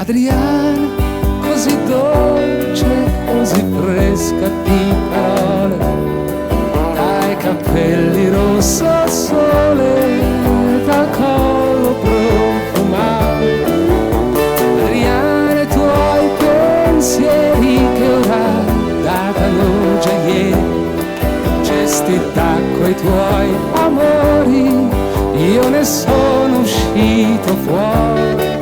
Adriana, così dolce, così fresca di parole, dai capelli rosso al sole, dal collo profumato. Adriana, i tuoi pensieri che ora datano già ieri, gesti d'acqua, i tuoi amori, io ne sono uscito fuori.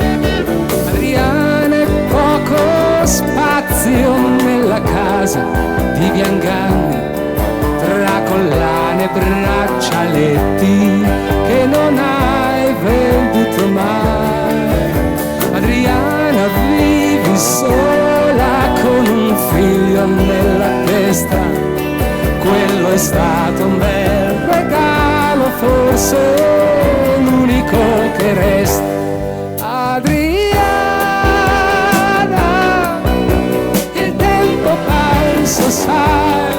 Adriana, poco spazio nella casa di Vianganni, tra collane e braccialetti che non hai venduto mai. Adriana, vivi sola con un figlio nella testa, quello è stato un bel regalo, forse l'unico che resta. Adriana, il tempo perso, sai,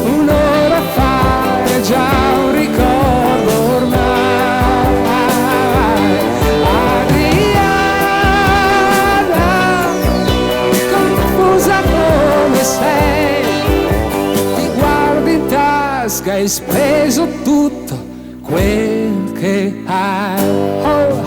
un'ora fa è già un ricordo ormai. Adriana, confusa come sei, ti guardi in tasca, hai speso tutto quel che hai. Oh,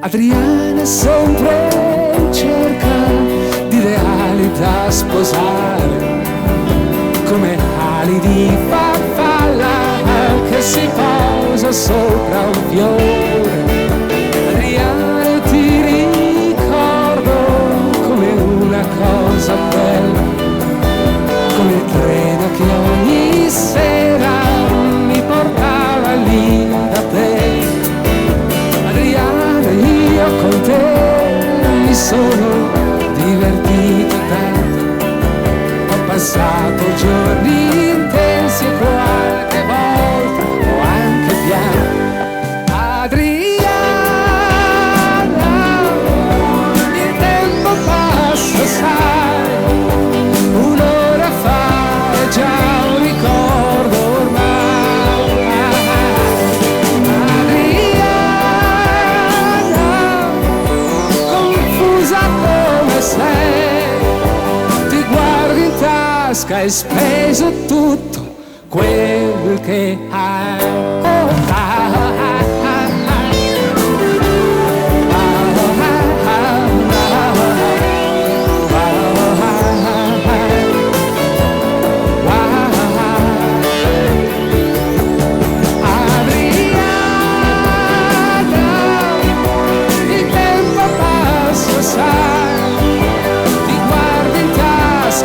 Adriana, sempre in cerca di ideali da sposare, come ali di farfalla che si posa sopra un fiore. Adriana, ti ricordo come una cosa bella, come il treno che ogni sera mi portava lì da te. Adriana, io con te mi sono divertito tanto, ho passato giorni intensi e qualche volta ho anche pianto. Adriana, il tempo passa, sai, un'ora fa è già un ricordo ormai. Adriana, confusa come sei, ti guardi in tasca, hai speso tutto quel che hai. Oh,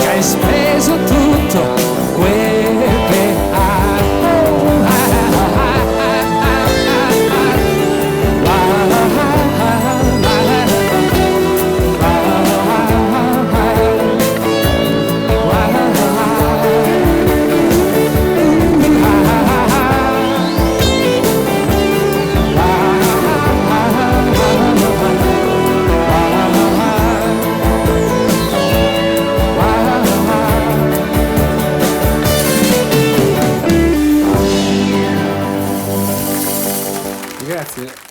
hai speso tutto quel che hai. Grazie.